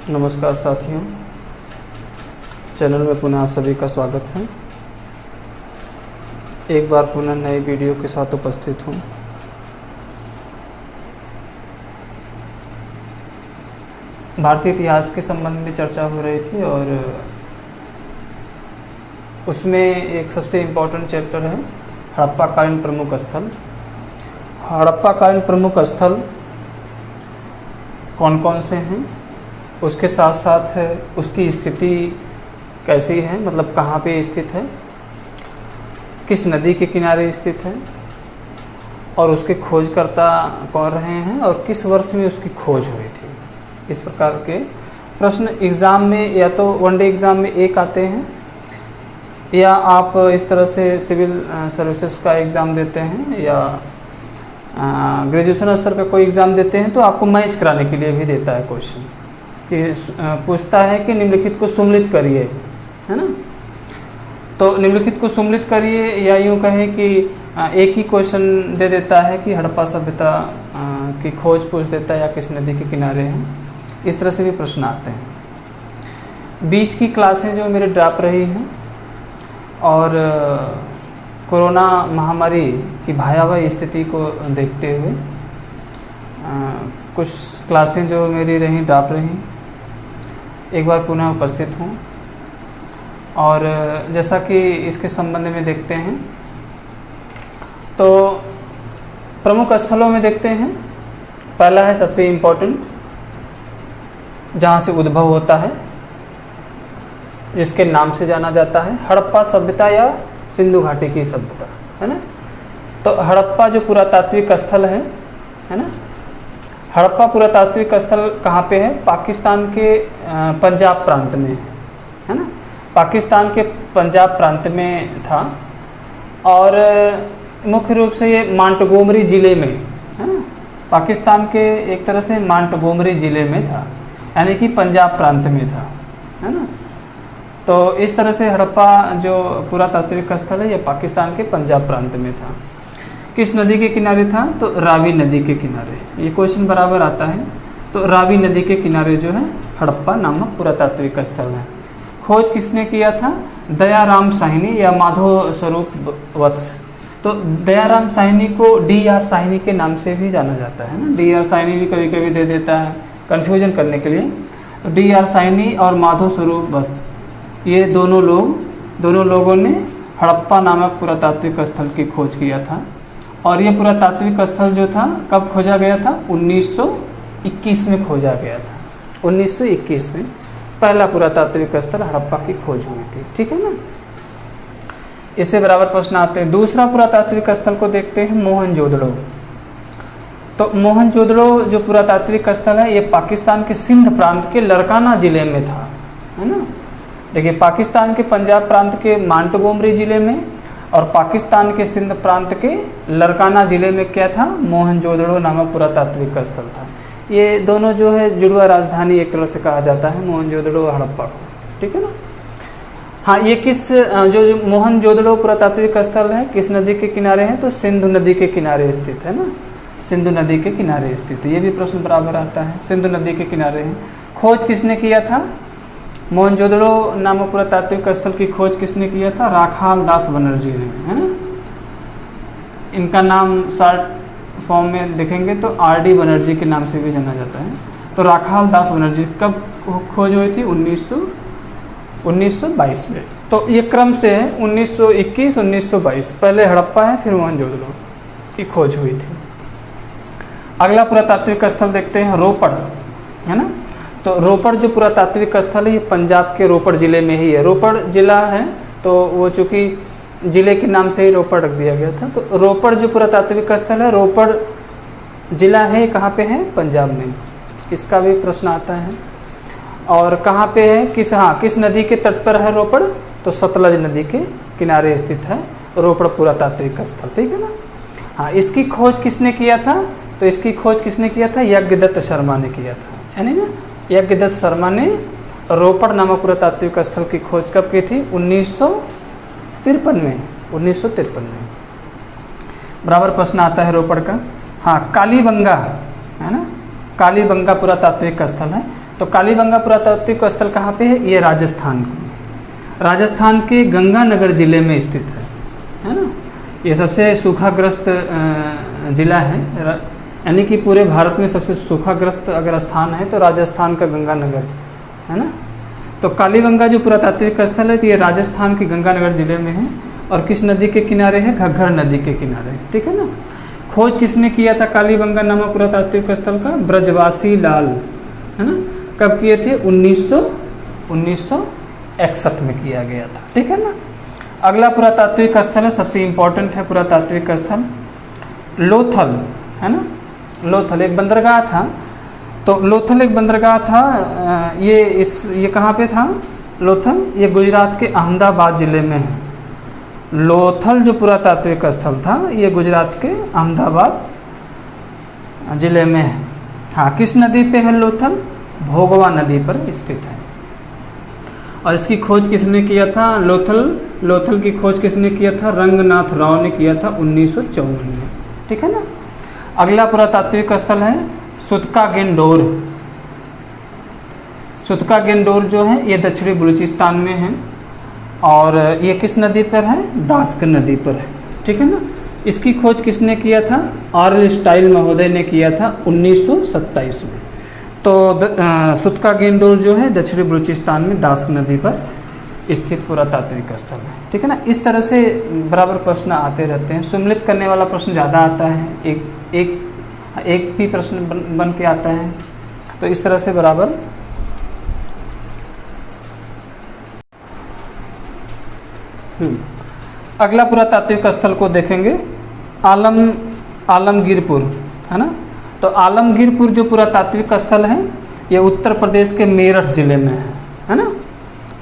नमस्कार साथियों, चैनल में पुनः आप सभी का स्वागत है। एक बार पुनः नए वीडियो के साथ उपस्थित हूँ। भारतीय इतिहास के संबंध में चर्चा हो रही थी और उसमें एक सबसे इम्पोर्टेंट चैप्टर है हड़प्पाकालीन प्रमुख स्थल। हड़प्पाकालीन प्रमुख स्थल कौन कौन से हैं, उसके साथ साथ उसकी स्थिति कैसी है, मतलब कहाँ पे स्थित है, किस नदी के किनारे स्थित है और उसके खोजकर्ता कौन रहे हैं और किस वर्ष में उसकी खोज हुई थी। इस प्रकार के प्रश्न एग्ज़ाम में या तो वनडे एग्ज़ाम में एक आते हैं या आप इस तरह से सिविल सर्विसेज का एग्ज़ाम देते हैं या ग्रेजुएशन स्तर पर कोई एग्ज़ाम देते हैं तो आपको मैच कराने के लिए भी देता है क्वेश्चन कि पूछता है कि निम्नलिखित को सुम्मिलित करिए, है ना। तो निम्नलिखित को सुम्मिलित करिए या यूँ कहें कि एक ही क्वेश्चन दे देता है कि हड़प्पा सभ्यता की खोज पूछ देता है या किस नदी के किनारे हैं। इस तरह से भी प्रश्न आते हैं। बीच की क्लासें जो मेरे ड्रॉप रही हैं और कोरोना महामारी की भयावह स्थिति को देखते हुए कुछ क्लासें जो मेरी रहीं ड्रॉप रहीं, एक बार पुनः उपस्थित हूँ। और जैसा कि इसके संबंध में देखते हैं तो प्रमुख स्थलों में देखते हैं। पहला है सबसे इम्पोर्टेंट, जहाँ से उद्भव होता है, जिसके नाम से जाना जाता है हड़प्पा सभ्यता या सिंधु घाटी की सभ्यता, है ना। तो हड़प्पा जो पुरातात्विक स्थल है ना, हड़प्पा पुरातात्विक स्थल कहाँ पे है? पाकिस्तान के पंजाब प्रांत में, है ना। पाकिस्तान के पंजाब प्रांत में था और मुख्य रूप से ये मांटगोमरी ज़िले में, है ना, पाकिस्तान के एक तरह से मांटगोमरी ज़िले में था, यानी कि पंजाब प्रांत में था, है ना। तो इस तरह से हड़प्पा जो पुरातात्विक स्थल है ये पाकिस्तान के पंजाब प्रांत में था। किस नदी के किनारे था? तो रावी नदी के किनारे। ये क्वेश्चन बराबर आता है। तो रावी नदी के किनारे जो है हड़प्पा नामक पुरातात्विक स्थल है। खोज किसने किया था? दयाराम साहनी या माधव स्वरूप वत्स। तो दयाराम साहनी को D.R. साहनी के नाम से भी जाना जाता है ना। D.R. साहनी भी कभी कभी दे देता है कन्फ्यूजन करने के लिए। तो D.R. साहनी और माधव स्वरूप वत्स, ये दोनों लोगों ने हड़प्पा नामक पुरातात्विक स्थल की खोज किया था। और ये पुरातात्विक स्थल जो था कब खोजा गया था? 1921 में खोजा गया था। 1921 में पहला पुरातात्विक स्थल हड़प्पा की खोज हुई थी, ठीक है ना। इससे बराबर प्रश्न आते हैं। दूसरा पुरातात्विक स्थल को देखते हैं, मोहनजोदड़ो। तो मोहनजोदड़ो जो पुरातात्विक स्थल है ये पाकिस्तान के सिंध प्रांत के लड़काना ज़िले में था, है ना। देखिए, पाकिस्तान के पंजाब प्रांत के मांटगोमरी ज़िले में और पाकिस्तान के सिंध प्रांत के लड़काना ज़िले में क्या था? मोहनजोदड़ो नामक पुरातात्विक स्थल था। ये दोनों जो है जुड़वा राजधानी एक तरह से कहा जाता है, मोहनजोदड़ो और हड़प्पा को, ठीक है ना। हाँ, ये किस जो मोहनजोदड़ो पुरातात्विक स्थल है किस नदी के किनारे है? तो सिंधु नदी के किनारे स्थित है ना। सिंधु नदी के किनारे स्थित है। ये भी प्रश्न बराबर आता है, सिंधु नदी के किनारे है। खोज किसने किया था? मोहनजोदड़ो नामक पुरातात्विक स्थल की खोज किसने किया था? राखाल दास बनर्जी ने, है ना। इनका नाम शॉर्ट फॉर्म में देखेंगे तो R.D. बनर्जी के नाम से भी जाना जाता है। तो राखाल दास बनर्जी कब खोज हुई थी? 1922 में। तो ये क्रम से है 1921, 1922, पहले हड़प्पा है फिर मोहनजोदड़ो की खोज हुई थी। अगला पुरातात्विक स्थल देखते हैं, रोपड़, है ना। तो रोपड़ जो पुरातात्विक स्थल है ये पंजाब के रोपड़ ज़िले में ही है। रोपड़ ज़िला है तो वो चूँकि ज़िले के नाम से ही रोपड़ रख दिया गया था। तो रोपड़ जो पुरातात्विक स्थल है, रोपड़ ज़िला है, कहाँ पे है? पंजाब में। इसका भी प्रश्न आता है। और कहाँ पे है? किस नदी के तट पर है रोपड़? तो सतलज नदी के किनारे स्थित है रोपड़ पुरातात्विक स्थल, ठीक है ना। हाँ, इसकी खोज किसने किया था? तो इसकी खोज किसने किया था? यज्ञदत्त शर्मा ने किया था, यानी ना यज्ञदत्त शर्मा ने रोपड़ नामक पुरातात्विक स्थल की खोज कब की थी? 1953 में। 1953 में। बराबर प्रश्न आता है रोपड़ का। हाँ, कालीबंगा, है ना। कालीबंगा पुरातात्विक स्थल है। तो कालीबंगा पुरातात्विक स्थल कहाँ पे है? ये राजस्थान में, राजस्थान के गंगानगर जिले में स्थित है ना। ये सबसे सूखाग्रस्त जिला है, यानी कि पूरे भारत में सबसे सूखाग्रस्त अगर स्थान है तो राजस्थान का गंगानगर है ना। तो कालीबंगा जो पुरातात्विक स्थल है तो ये राजस्थान के गंगानगर जिले में है और किस नदी के किनारे है? घग्गर नदी के किनारे, ठीक है ना। खोज किसने किया था कालीबंगा नामक पुरातात्विक स्थल का? ब्रजवासी लाल, है ना। कब किए थे? 1961 में किया गया था, ठीक है ना। अगला पुरातात्विक स्थल है, सबसे इम्पोर्टेंट है पुरातात्विक स्थल, लोथल, है ना। लोथल एक बंदरगाह था, तो लोथल एक बंदरगाह था, ये कहाँ पे था लोथल? ये गुजरात के अहमदाबाद ज़िले में है। लोथल जो पुरातात्विक स्थल था ये गुजरात के अहमदाबाद ज़िले में है। हाँ, किस नदी पे है लोथल? भोगवा नदी पर स्थित है। और इसकी खोज किसने किया था? लोथल की खोज किसने किया था? रंगनाथ राव ने किया था 1954 में, ठीक है ना। अगला पुरातात्विक स्थल है सुतका गेंडोर। सुतका गेंडोर जो है ये दक्षिणी बलूचिस्तान में है और ये किस नदी पर है? दास्क नदी पर है, ठीक है ना। इसकी खोज किसने किया था? आर्ल स्टाइल महोदय ने किया था 1927 में। तो सुतका गेंडोर जो है दक्षिणी बलूचिस्तान में दास्क नदी पर स्थित पुरातात्विक स्थल है, ठीक है ना। इस तरह से बराबर प्रश्न आते रहते हैं। सम्मिलित करने वाला प्रश्न ज़्यादा आता है, एक भी प्रश्न बन के आता है, तो इस तरह से बराबर अगला पुरातात्विक स्थल को देखेंगे आलमगीरपुर, है ना। तो आलमगीरपुर जो पुरातात्विक स्थल है ये उत्तर प्रदेश के मेरठ जिले में है ना।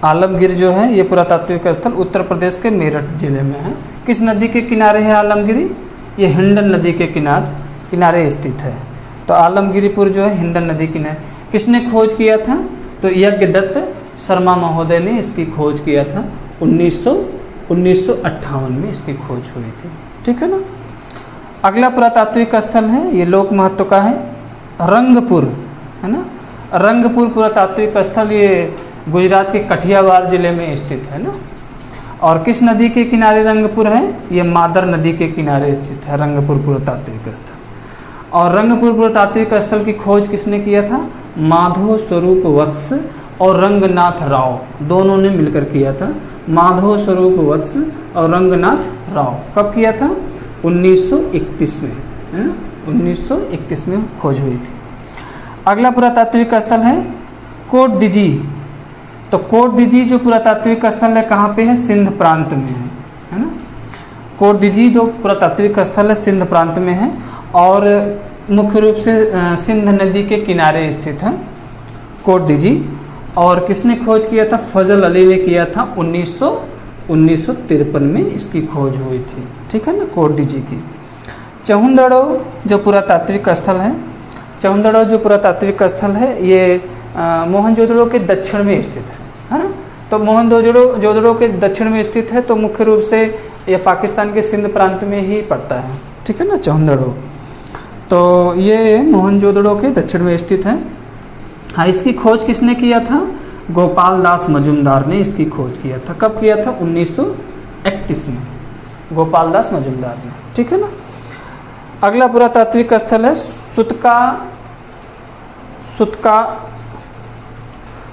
आलमगीर जो है ये पुरातात्विक स्थल उत्तर प्रदेश के मेरठ जिले में है। किस नदी के किनारे है आलमगिरी? ये हिंडन नदी के किनारे स्थित है। तो आलमगिरीपुर जो है हिंडन नदी किनारे। किसने खोज किया था? तो यज्ञदत्त शर्मा महोदय ने इसकी खोज किया था 1958 में इसकी खोज हुई थी, ठीक है ना। अगला पुरातात्विक स्थल है ये लोक महत्व का है रंगपुर, है ना। रंगपुर पुरातात्विक स्थल ये गुजरात के कठियावाड़ जिले में स्थित है ना। और किस नदी के किनारे रंगपुर है? ये मादर नदी के किनारे स्थित है रंगपुर पुरातात्विक स्थल। और रंगपुर पुरातात्विक स्थल की खोज किसने किया था? माधव स्वरूप वत्स और रंगनाथ राव, दोनों ने मिलकर किया था। माधव स्वरूप वत्स और रंगनाथ राव कब किया था? 1931 में, है ना। 1931 में खोज हुई थी। अगला पुरातात्विक स्थल है कोटदीजी। तो कोटदीजी जो पुरातात्विक स्थल है कहाँ पे है? सिंध प्रांत में है ना। कोटदीजी जो पुरातात्विक स्थल है सिंध प्रांत में है और मुख्य रूप से सिंध नदी के किनारे स्थित है कोटदीजी। और किसने खोज किया था? फजल अली ने किया था 1953 में इसकी खोज हुई थी, ठीक है ना, कोटदीजी की। चहुंदड़ो जो पुरातात्विक स्थल है, चहुंदड़ो जो पुरातात्विक स्थल है ये मोहनजोदड़ो के दक्षिण में स्थित है ना। तो मोहनजोदड़ो के दक्षिण में स्थित है तो मुख्य रूप से यह पाकिस्तान के सिंध प्रांत में ही पड़ता है, ठीक है ना, चहुंदड़ो। तो ये मोहनजोदड़ो के दक्षिण में स्थित है। हाँ, इसकी खोज किसने किया था? गोपाल दास मजुमदार ने इसकी खोज किया था। कब किया था? 1931 में गोपाल दास मजुमदार ने, ठीक है ना। अगला पुरातात्विक स्थल है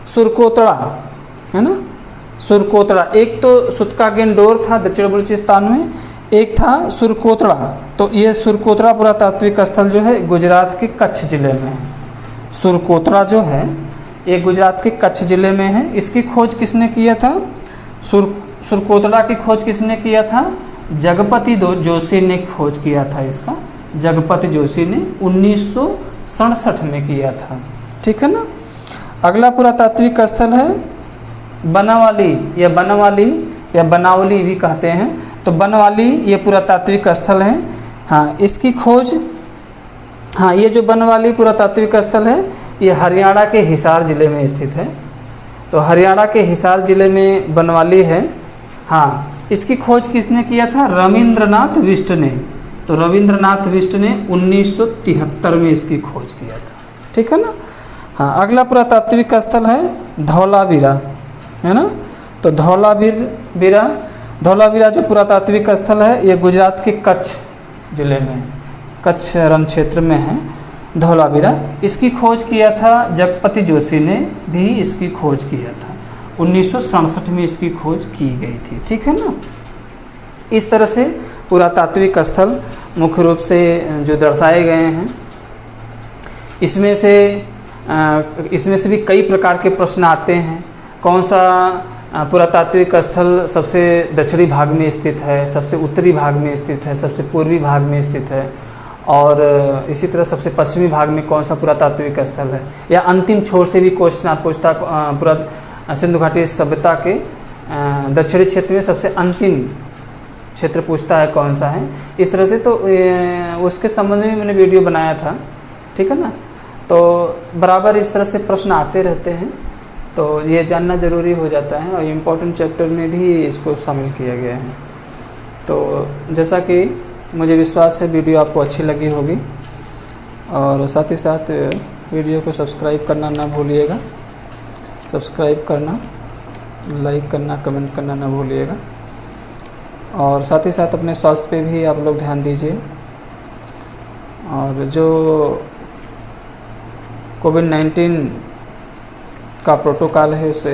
सुरकोतड़ा, है ना, सुरकोतड़ा। एक तो सुतका गेंडोर था दक्षिण बलूचिस्तान में, एक था सुरकोतड़ा। तो ये सुरकोतड़ा पुरातात्विक स्थल जो है गुजरात के कच्छ जिले में है। सुरकोतड़ा जो है ये गुजरात के कच्छ जिले में है। इसकी खोज किसने किया था? सुरकोतड़ा की खोज किसने किया था? जगपति जोशी ने खोज किया था इसका। जगपति जोशी ने 1967 में किया था, ठीक है ना। अगला पुरातात्विक स्थल है बनावली या बनावली भी कहते हैं। तो बनवाली ये पुरातात्विक स्थल है। हाँ, इसकी खोज, हाँ, ये जो बनवाली पुरातात्विक स्थल है ये हरियाणा के हिसार ज़िले में स्थित है। तो हरियाणा के हिसार ज़िले में बनवाली है। हाँ, इसकी खोज किसने किया था? रविंद्रनाथ बिष्ट ने। तो रविंद्रनाथ बिष्ट ने 1973 में इसकी खोज किया था, ठीक है ना। हाँ, अगला पुरातात्विक स्थल है धौलावीरा, है ना। तो धौलावीरा जो पुरातात्विक स्थल है ये गुजरात के कच्छ जिले में, कच्छ रण क्षेत्र में है धौलावीरा। इसकी खोज किया था जगपति जोशी ने भी इसकी खोज किया था, 1967 में इसकी खोज की गई थी, ठीक है ना। इस तरह से पुरातात्विक स्थल मुख्य रूप से जो दर्शाए गए हैं, इसमें से भी कई प्रकार के प्रश्न आते हैं। कौन सा पुरातात्विक स्थल सबसे दक्षिणी भाग में स्थित है, सबसे उत्तरी भाग में स्थित है, सबसे पूर्वी भाग में स्थित है, और इसी तरह सबसे पश्चिमी भाग में कौन सा पुरातात्विक स्थल है, या अंतिम छोर से भी क्वेश्चन पूछता पूरा सिंधु घाटी सभ्यता के दक्षिणी क्षेत्र में सबसे अंतिम क्षेत्र पूछता है कौन सा है। इस तरह से तो उसके संबंध में मैंने वीडियो बनाया था, ठीक है ना। तो बराबर इस तरह से प्रश्न आते रहते हैं, तो ये जानना ज़रूरी हो जाता है, और इम्पोर्टेंट चैप्टर में भी इसको शामिल किया गया है। तो जैसा कि मुझे विश्वास है वीडियो आपको अच्छी लगी होगी, और साथ ही साथ वीडियो को सब्सक्राइब करना ना भूलिएगा, सब्सक्राइब करना, लाइक करना, कमेंट करना ना भूलिएगा, और साथ ही साथ अपने स्वास्थ्य पे भी आप लोग ध्यान दीजिए, और जो कोविड-19 का प्रोटोकॉल है उसे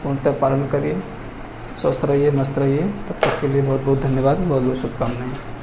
पूर्णतः पालन करिए। स्वस्थ रहिए, मस्त रहिए। तब तक के लिए बहुत बहुत धन्यवाद, बहुत बहुत शुभकामनाएं।